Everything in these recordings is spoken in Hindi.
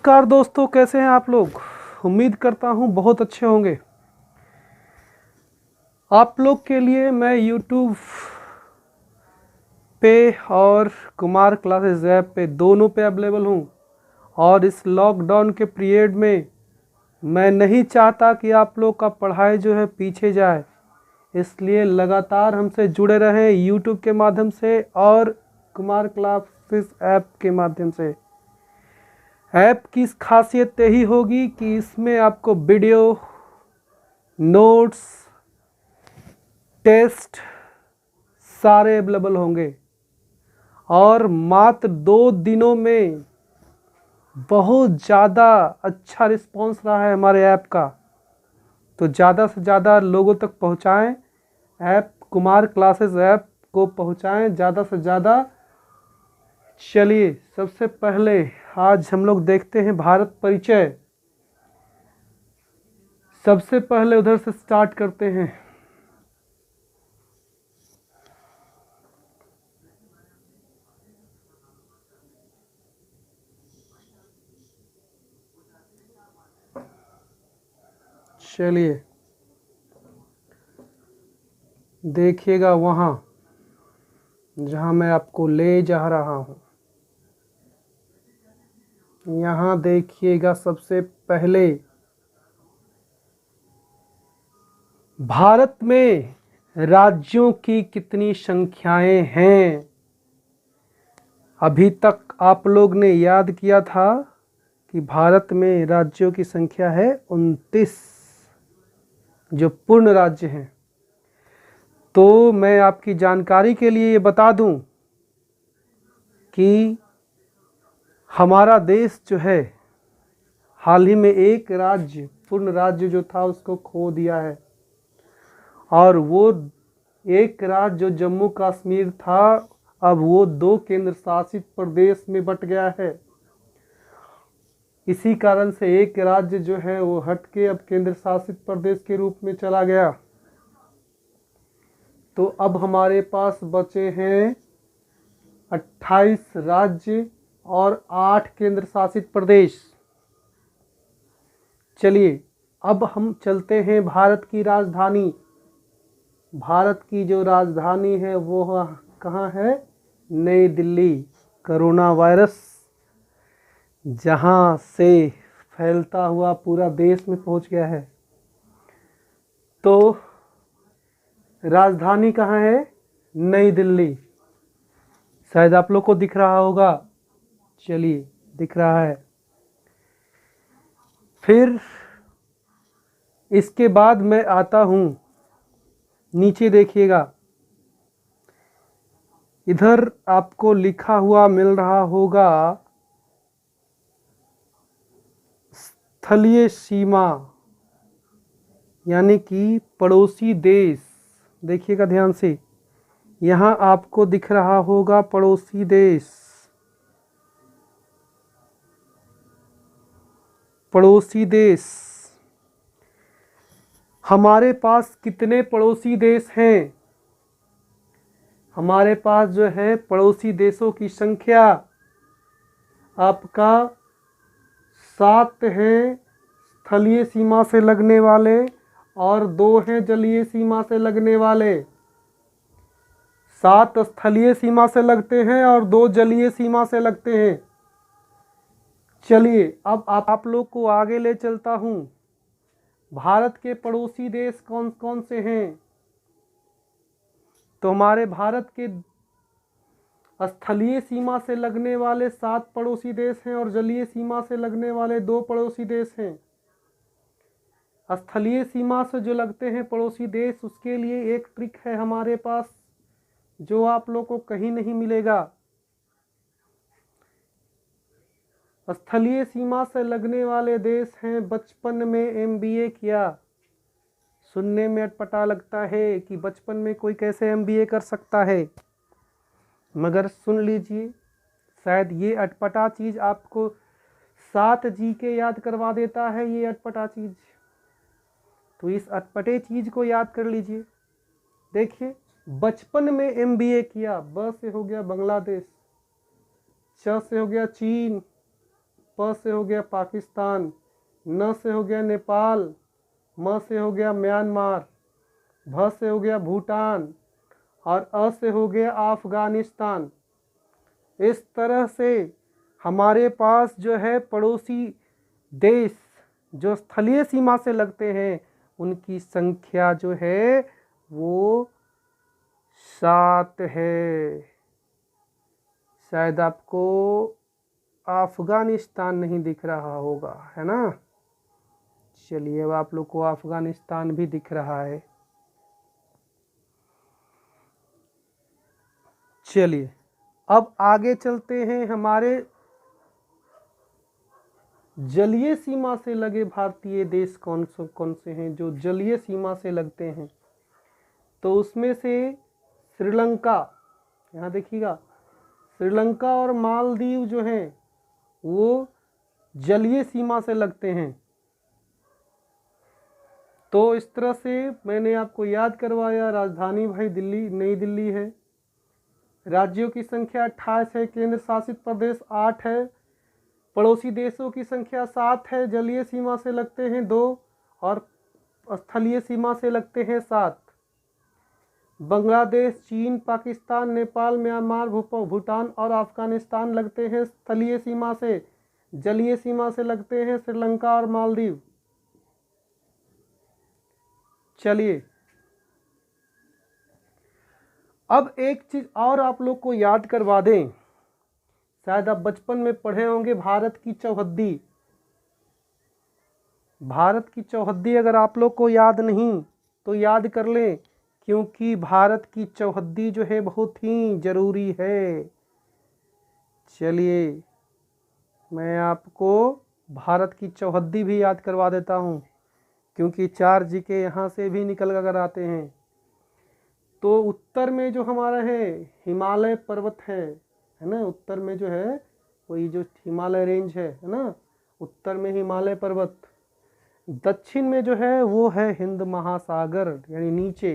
नमस्कार दोस्तों, कैसे हैं आप लोग। उम्मीद करता हूं बहुत अच्छे होंगे। आप लोग के लिए मैं YouTube पे और कुमार क्लासेस ऐप पे दोनों पे अवेलेबल हूं। और इस लॉकडाउन के पीरियड में मैं नहीं चाहता कि आप लोग का पढ़ाई जो है पीछे जाए, इसलिए लगातार हमसे जुड़े रहें YouTube के माध्यम से और कुमार क्लासेस ऐप के माध्यम से। ऐप की खासियत यही होगी कि इसमें आपको वीडियो, नोट्स, टेस्ट सारे अवेलेबल होंगे। और मात्र 2 दिनों में बहुत ज़्यादा अच्छा रिस्पांस रहा है हमारे ऐप का। तो ज़्यादा से ज़्यादा लोगों तक पहुंचाएं, ऐप कुमार क्लासेस ऐप को पहुंचाएं ज़्यादा से ज़्यादा। चलिए सबसे पहले आज हम लोग देखते हैं भारत परिचय। सबसे पहले उधर से स्टार्ट करते हैं। चलिए देखिएगा वहाँ जहाँ मैं आपको ले जा रहा हूँ। यहाँ देखिएगा सबसे पहले भारत में राज्यों की कितनी संख्याएं हैं। अभी तक आप लोग ने याद किया था कि भारत में राज्यों की संख्या है 29 जो पूर्ण राज्य हैं। तो मैं आपकी जानकारी के लिए ये बता दूं कि हमारा देश जो है हाल ही में एक राज्य, पूर्ण राज्य जो था उसको खो दिया है। और वो एक राज्य जो जम्मू कश्मीर था, अब वो 2 केंद्र शासित प्रदेश में बंट गया है। इसी कारण से एक राज्य जो है वो हट के अब केंद्र शासित प्रदेश के रूप में चला गया। तो अब हमारे पास बचे हैं 28 राज्य और 8 केंद्र शासित प्रदेश। चलिए अब हम चलते हैं भारत की राजधानी। भारत की जो राजधानी है वो कहाँ है? नई दिल्ली। कोरोना वायरस जहाँ से फैलता हुआ पूरा देश में पहुँच गया है। तो राजधानी कहाँ है? नई दिल्ली। शायद आप लोग को दिख रहा होगा। चलिए दिख रहा है। फिर इसके बाद मैं आता हूँ, नीचे देखिएगा, इधर आपको लिखा हुआ मिल रहा होगा स्थलीय सीमा, यानी कि पड़ोसी देश। देखिएगा ध्यान से, यहाँ आपको दिख रहा होगा पड़ोसी देश। पड़ोसी देश, हमारे पास कितने पड़ोसी देश हैं? हमारे पास जो है पड़ोसी देशों की संख्या आपका 7 हैं स्थलीय सीमा से लगने वाले और 2 हैं जलीय सीमा से लगने वाले। 7 स्थलीय सीमा से लगते हैं और 2 जलीय सीमा से लगते हैं। चलिए अब आप लोग को आगे ले चलता हूँ। भारत के पड़ोसी देश कौन कौन से हैं? तो हमारे भारत के स्थलीय सीमा से लगने वाले 7 पड़ोसी देश हैं और जलीय सीमा से लगने वाले 2 पड़ोसी देश हैं। स्थलीय सीमा से जो लगते हैं पड़ोसी देश, उसके लिए एक ट्रिक है हमारे पास जो आप लोग को कहीं नहीं मिलेगा। स्थलीय सीमा से लगने वाले देश हैं, बचपन में एमबीए किया। सुनने में अटपटा लगता है कि बचपन में कोई कैसे एमबीए कर सकता है, मगर सुन लीजिए, शायद ये अटपटा चीज़ आपको 7 जीके याद करवा देता है। ये अटपटा चीज़, तो इस अटपटे चीज़ को याद कर लीजिए। देखिए, बचपन में एमबीए किया। ब से हो गया बांग्लादेश, च से हो गया चीन, प से हो गया पाकिस्तान, न से हो गया नेपाल, म से हो गया म्यांमार, भ से हो गया भूटान और अ से हो गया अफगानिस्तान। इस तरह से हमारे पास जो है पड़ोसी देश जो स्थलीय सीमा से लगते हैं उनकी संख्या जो है वो 7 है। शायद आपको अफगानिस्तान नहीं दिख रहा होगा, है ना। चलिए अब आप लोग को अफगानिस्तान भी दिख रहा है। चलिए अब आगे चलते हैं। हमारे जलीय सीमा से लगे भारतीय देश कौन से हैं जो जलीय सीमा से लगते हैं? तो उसमें से श्रीलंका, यहाँ देखिएगा, श्रीलंका और मालदीव जो हैं वो जलीय सीमा से लगते हैं। तो इस तरह से मैंने आपको याद करवाया। राजधानी भाई दिल्ली, नई दिल्ली है। राज्यों की संख्या 28 है। केंद्र शासित प्रदेश 8 है। पड़ोसी देशों की संख्या 7 है। जलीय सीमा से लगते हैं 2 और स्थलीय सीमा से लगते हैं 7। बांग्लादेश, चीन, पाकिस्तान, नेपाल, म्यांमार, भूटान और अफगानिस्तान लगते हैं स्थलीय सीमा से। जलीय सीमा से लगते हैं श्रीलंका और मालदीव। चलिए अब एक चीज और आप लोग को याद करवा दें। शायद आप बचपन में पढ़े होंगे भारत की चौहद्दी। भारत की चौहद्दी अगर आप लोग को याद नहीं तो याद कर लें, क्योंकि भारत की चौहद्दी जो है बहुत ही जरूरी है। चलिए मैं आपको भारत की चौहद्दी भी याद करवा देता हूँ, क्योंकि 4 जीके यहाँ से भी निकल कर आते हैं। तो उत्तर में जो हमारा है हिमालय पर्वत है ना। उत्तर में जो है वही जो हिमालय रेंज है ना, उत्तर में हिमालय पर्वत। दक्षिण में जो है वो है हिंद महासागर, यानी नीचे,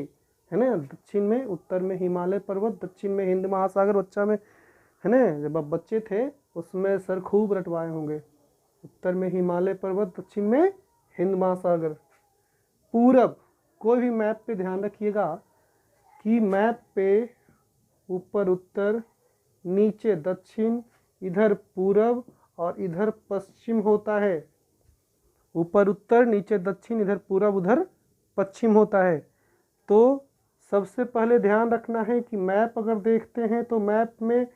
है ना। दक्षिण में, उत्तर में हिमालय पर्वत, दक्षिण में हिंद महासागर। बच्चा में, है ना, जब आप बच्चे थे उसमें सर खूब रटवाए होंगे। उत्तर में हिमालय पर्वत, दक्षिण में हिंद महासागर। पूरब, कोई भी मैप पे ध्यान रखिएगा कि मैप पे ऊपर उत्तर, नीचे दक्षिण, इधर पूरब और इधर पश्चिम होता है। ऊपर उत्तर, नीचे दक्षिण, इधर पूरब, उधर पश्चिम होता है। तो सबसे पहले ध्यान रखना है कि मैप अगर देखते हैं तो मैप में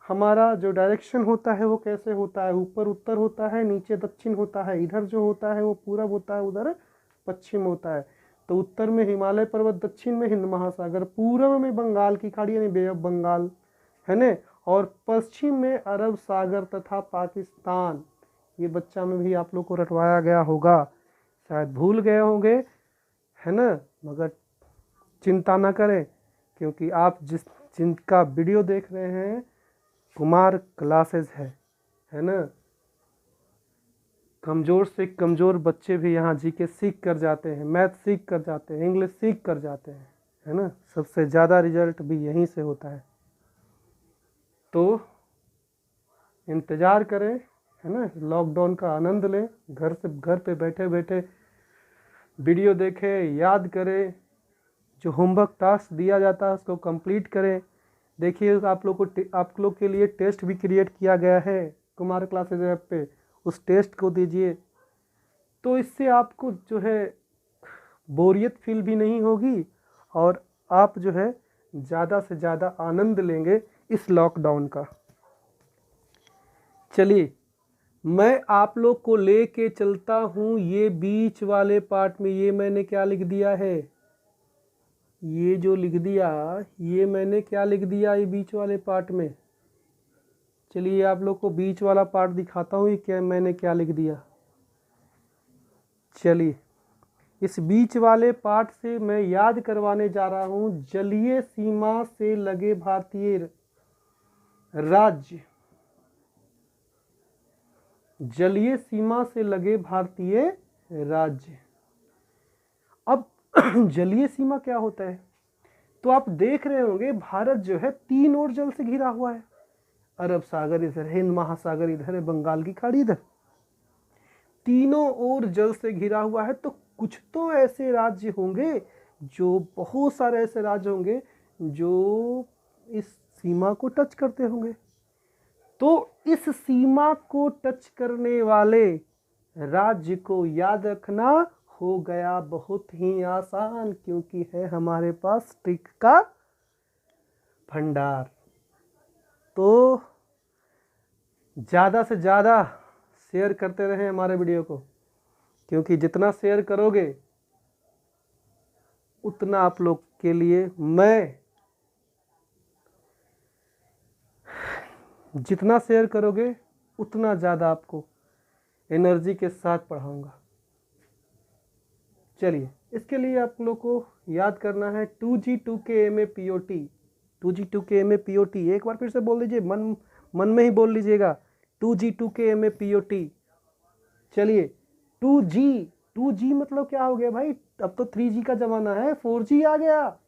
हमारा जो डायरेक्शन होता है वो कैसे होता है। ऊपर उत्तर होता है, नीचे दक्षिण होता है, इधर जो होता है वो पूरब होता है, उधर पश्चिम होता है। तो उत्तर में हिमालय पर्वत, दक्षिण में हिंद महासागर, पूर्व में बंगाल की खाड़ी यानी बे ऑफ बंगाल, है ना, और पश्चिम में अरब सागर तथा पाकिस्तान। ये बच्चा में भी आप लोग को रटवाया गया होगा, शायद भूल गए होंगे, है ना। मगर चिंता ना करें, क्योंकि आप जिनका वीडियो देख रहे हैं कुमार क्लासेस है ना। कमज़ोर से कमज़ोर बच्चे भी यहाँ जीके सीख कर जाते हैं, मैथ सीख कर जाते हैं, इंग्लिश सीख कर जाते हैं, है ना। सबसे ज़्यादा रिजल्ट भी यहीं से होता है। तो इंतज़ार करें, है ना, लॉकडाउन का आनंद लें, घर पे बैठे बैठे वीडियो देखें, याद करें, जो होमवर्क टास्क दिया जाता है उसको कंप्लीट करें। देखिए आप लोग के लिए टेस्ट भी क्रिएट किया गया है कुमार क्लासेज ऐप पे, उस टेस्ट को दीजिए। तो इससे आपको जो है बोरियत फील भी नहीं होगी और आप जो है ज़्यादा से ज़्यादा आनंद लेंगे इस लॉकडाउन का। चलिए मैं आप लोग को लेके चलता हूँ ये बीच वाले पार्ट में। ये मैंने क्या लिख दिया है, ये जो लिख दिया, ये मैंने क्या लिख दिया ये बीच वाले पार्ट में। चलिए आप लोग को बीच वाला पार्ट दिखाता हूँ, ये क्या मैंने क्या लिख दिया। चलिए इस बीच वाले पार्ट से मैं याद करवाने जा रहा हूँ जलीय सीमा से लगे भारतीय राज्य। जलीय सीमा से लगे भारतीय राज्य। अब जलीय सीमा क्या होता है, तो आप देख रहे होंगे भारत जो है 3 ओर जल से घिरा हुआ है। अरब सागर इधर, हिंद महासागर इधर है, बंगाल की खाड़ी इधर, तीनों ओर जल से घिरा हुआ है। तो कुछ तो ऐसे राज्य होंगे, जो बहुत सारे ऐसे राज्य होंगे जो इस सीमा को टच करते होंगे। तो इस सीमा को टच करने वाले राज्य को याद रखना हो गया बहुत ही आसान, क्योंकि है हमारे पास ट्रिक का भंडार। तो ज़्यादा से ज़्यादा शेयर करते रहें हमारे वीडियो को, क्योंकि जितना शेयर करोगे उतना आप लोग के लिए मैं, जितना शेयर करोगे उतना ज़्यादा आपको एनर्जी के साथ पढ़ाऊँगा। चलिए, इसके लिए आप लोग को याद करना है 2G 2K MA POT, 2G 2K MA POT। एक बार फिर से बोल लीजिए, मन में ही बोल लीजिएगा, 2G 2K MA POT। चलिए, 2G मतलब क्या हो गया भाई? अब तो 3G का ज़माना है, 4G आ गया,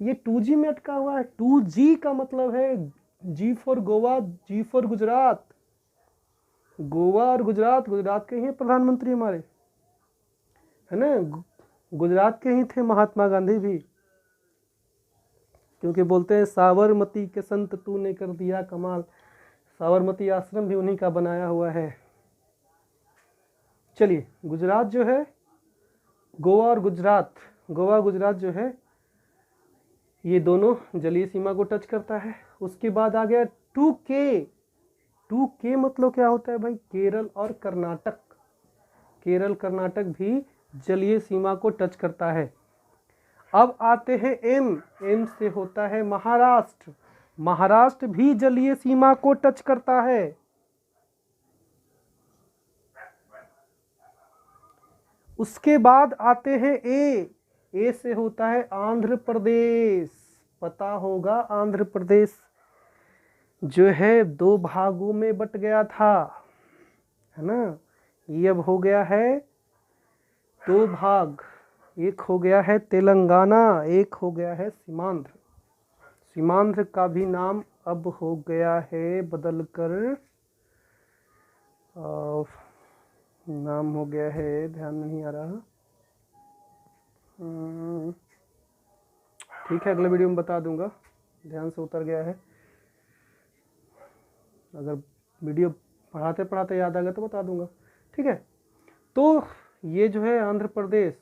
ये 2G में अटका हुआ है। 2G का मतलब है G for Goa, G for Gujarat. Goa और गुजरात, गुजरात के ही प्रधानमंत्री हमारे, है ना, गुजरात के ही थे महात्मा गांधी भी, क्योंकि बोलते हैं साबरमती के संत तूने कर दिया कमाल। साबरमती आश्रम भी उन्हीं का बनाया हुआ है। चलिए, गुजरात जो है, गोवा और गुजरात, गोवा गुजरात जो है, ये दोनों जलीय सीमा को टच करता है। उसके बाद आ गया 2K। 2K मतलब क्या होता है भाई? केरल और कर्नाटक। केरल कर्नाटक भी जलीय सीमा को टच करता है। अब आते हैं M। M से होता है महाराष्ट्र। महाराष्ट्र भी जलीय सीमा को टच करता है। उसके बाद आते हैं A। A से होता है आंध्र प्रदेश। पता होगा, आंध्र प्रदेश जो है 2 भागों में बट गया था, है ना। ये अब हो गया है 2 भाग, एक हो गया है तेलंगाना, एक हो गया है सीमांध्र। सीमांध्र का भी नाम अब हो गया है बदलकर, नाम हो गया है, ध्यान नहीं आ रहा, ठीक है, अगले वीडियो में बता दूंगा, ध्यान से उतर गया है। अगर वीडियो पढ़ाते पढ़ाते याद आ गया तो बता दूंगा, ठीक है। तो ये जो है आंध्र प्रदेश।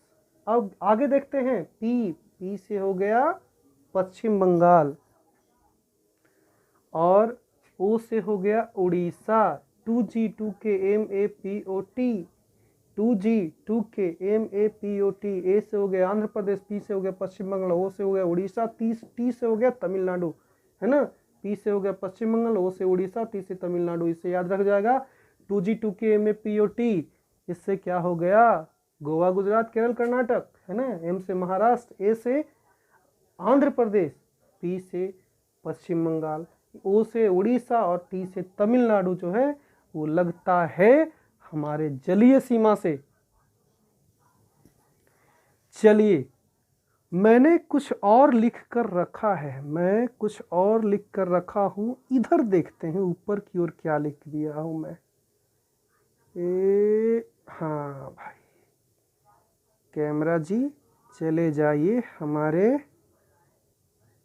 अब आगे देखते हैं P से हो गया पश्चिम बंगाल, और O से हो गया Orissa. 2G 2K MA POT, 2G 2K MA POT। A से हो गया आंध्र प्रदेश, P से हो गया पश्चिम बंगाल, O से हो गया उड़ीसा, T से हो गया तमिलनाडु, है ना। P से हो गया पश्चिम बंगाल, O से उड़ीसा, T से तमिलनाडु। इसे याद रख जाएगा 2G 2K MA POT। इससे क्या हो गया? गोवा गुजरात केरल कर्नाटक, है ना। M से महाराष्ट्र, A से आंध्र प्रदेश, P से पश्चिम बंगाल, O से उड़ीसा और T से तमिलनाडु जो है वो लगता है हमारे जलीय सीमा से। चलिए, मैंने कुछ और लिख कर रखा है, मैं कुछ और लिख कर रखा हूँ, इधर देखते हैं ऊपर की ओर क्या लिख दिया हूँ मैं। हाँ भाई, कैमरा जी चले जाइए हमारे,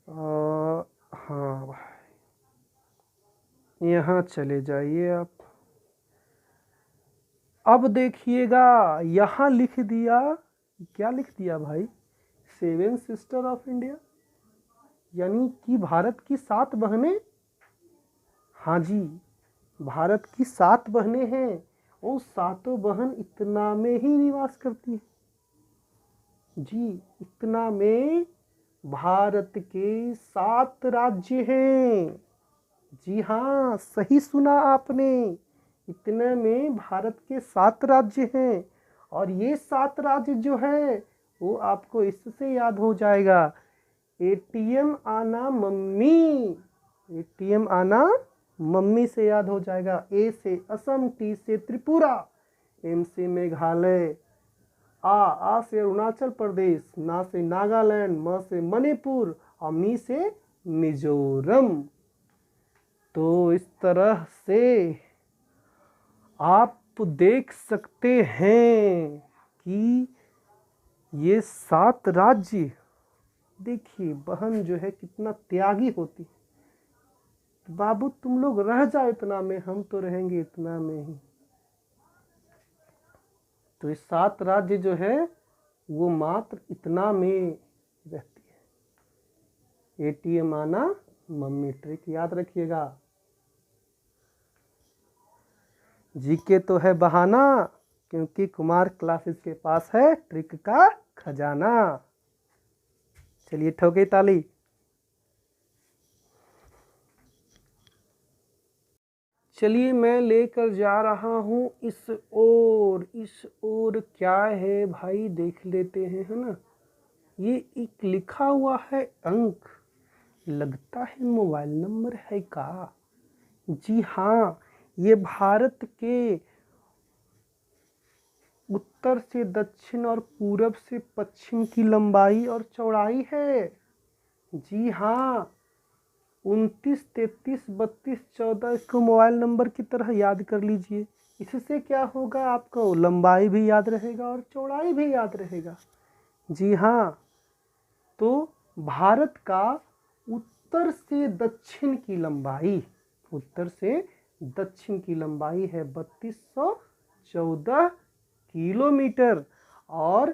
हाँ भाई यहाँ चले जाइए आप। अब देखिएगा, यहाँ लिख दिया, क्या लिख दिया भाई? 7 सिस्टर ऑफ इंडिया, यानी कि भारत की 7 बहनें। हाँ जी, भारत की 7 बहनें हैं, और 7 बहन इतना में ही निवास करती है जी। इतना में भारत के 7 राज्य हैं। जी हाँ, सही सुना आपने, इतने में भारत के 7 राज्य हैं। और ये 7 राज्य जो है वो आपको इससे याद हो जाएगा, ATM आना मम्मी, ATM आना मम्मी से याद हो जाएगा। A से असम, T से त्रिपुरा, M से मेघालय, आ से अरुणाचल प्रदेश, ना से नागालैंड, म से मणिपुर और मी से मिजोरम। तो इस तरह से आप देख सकते हैं कि ये 7 राज्य, देखिए बहन जो है कितना त्यागी होती है। तो बाबू तुम लोग रह जाओ इतना में, हम तो रहेंगे इतना में ही। तो ये 7 राज्य जो है वो मात्र इतना में रहती है। एटीएम आना मम्मी ट्रिक, याद रखिएगा। जीके तो है बहाना, क्योंकि कुमार क्लासेस के पास है ट्रिक का खजाना। चलिए ठोके ताली। चलिए मैं लेकर जा रहा हूँ इस ओर क्या है भाई, देख लेते हैं, है ना। ये एक लिखा हुआ है अंक, लगता है मोबाइल नंबर है का। जी हाँ, ये भारत के उत्तर से दक्षिण और पूरब से पश्चिम की लंबाई और चौड़ाई है। जी हाँ, 29, 33, 32, 14 इसको मोबाइल नंबर की तरह याद कर लीजिए। इससे क्या होगा, आपको लंबाई भी याद रहेगा और चौड़ाई भी याद रहेगा। जी हाँ, तो भारत का उत्तर से दक्षिण की लंबाई, उत्तर से दक्षिण की लंबाई है 3214 किलोमीटर, और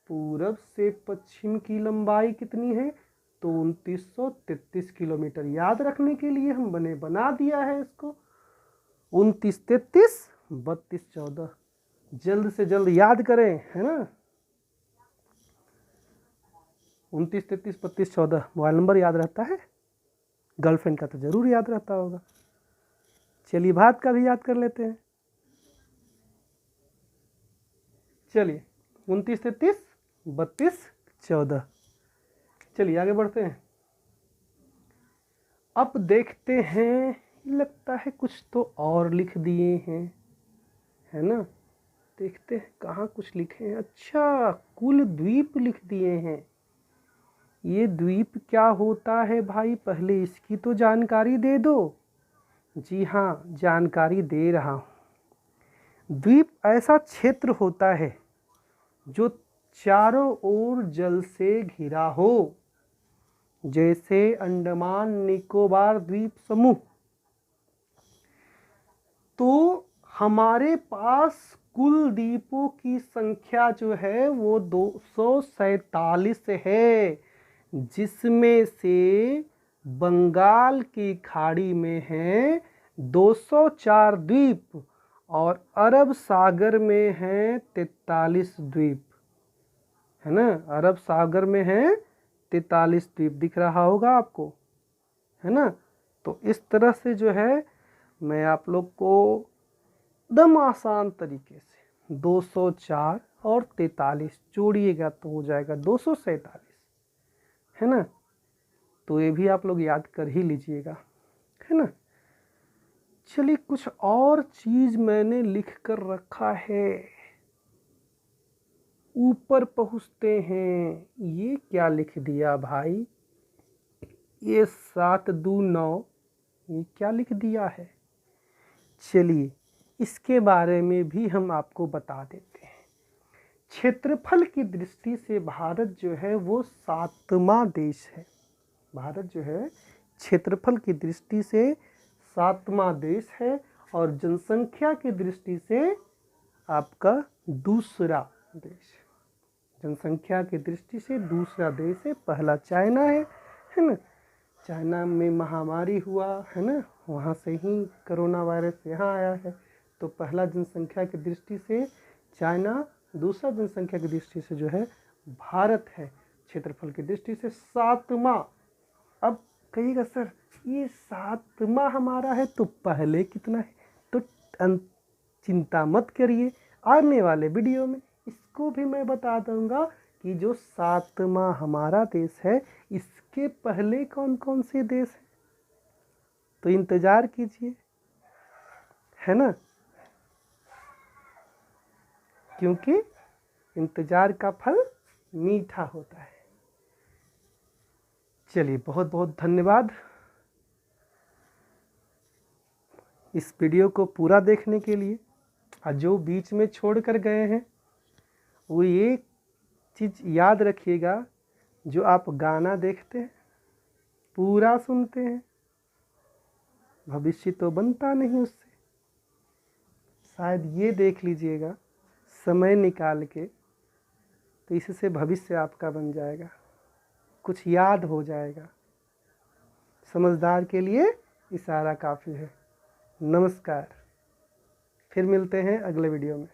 पूरब से पश्चिम की लंबाई कितनी है, तो 2933 किलोमीटर। याद रखने के लिए हम बना दिया है इसको 29, 33, 32, 14। जल्द से जल्द याद करें, है ना। 29, 33, 32, 14 मोबाइल नंबर याद रहता है, गर्लफ्रेंड का तो जरूर याद रहता होगा। चलिए भात का भी याद कर लेते हैं। चलिए 29, 33, 32, 14। चलिए आगे बढ़ते हैं। अब देखते हैं, लगता है कुछ तो और लिख दिए हैं, है ना। देखते हैं कहाँ कुछ लिखे हैं। अच्छा, कुल द्वीप लिख दिए हैं। ये द्वीप क्या होता है भाई, पहले इसकी तो जानकारी दे दो। जी हाँ, जानकारी दे रहा हूँ। द्वीप ऐसा क्षेत्र होता है जो चारों ओर जल से घिरा हो, जैसे अंडमान निकोबार द्वीप समूह। तो हमारे पास कुल द्वीपों की संख्या जो है वो 247 है, जिसमें से बंगाल की खाड़ी में है 204 द्वीप और अरब सागर में है 43 द्वीप, है ना। अरब सागर में है 43 द्वीप, दिख रहा होगा आपको, है ना। तो इस तरह से जो है मैं आप लोग को एकदम आसान तरीके से 204 और 43 जोड़िएगा तो हो जाएगा 247, है ना। तो ये भी आप लोग याद कर ही लीजिएगा, है ना। चलिए कुछ और चीज मैंने लिख कर रखा है, ऊपर पहुंचते हैं। ये क्या लिख दिया भाई, ये 7 2 9, ये क्या लिख दिया है। चलिए इसके बारे में भी हम आपको बता देते हैं। क्षेत्रफल की दृष्टि से भारत जो है वो 7वां देश है। भारत जो है क्षेत्रफल की दृष्टि से 7वां देश है, और जनसंख्या की दृष्टि से आपका दूसरा देश। जनसंख्या की दृष्टि से दूसरा देश है, पहला चाइना है ना। चाइना में महामारी हुआ, है ना, वहाँ से ही कोरोना वायरस यहाँ आया है। तो पहला जनसंख्या की दृष्टि से चाइना, दूसरा जनसंख्या की दृष्टि से जो है भारत है। क्षेत्रफल की दृष्टि से 7वां। अब कहिएगा सर ये 7वां हमारा है तो पहले कितना है, तो चिंता मत करिए, आने वाले वीडियो में इसको भी मैं बता दूंगा कि जो 7वां हमारा देश है इसके पहले कौन कौन से देश हैं। तो इंतज़ार कीजिए, है ना, क्योंकि इंतज़ार का फल मीठा होता है। चलिए बहुत बहुत धन्यवाद। इस वीडियो को पूरा देखने के लिए। और जो बीच में छोड़ कर गए हैं वो ये चीज़ याद रखिएगा, जो आप गाना देखते हैं, पूरा सुनते हैं, भविष्य तो बनता नहीं उससे। शायद ये देख लीजिएगा समय निकाल के, तो इससे भविष्य आपका बन जाएगा, कुछ याद हो जाएगा। समझदार के लिए इशारा काफ़ी है। नमस्कार, फिर मिलते हैं अगले वीडियो में।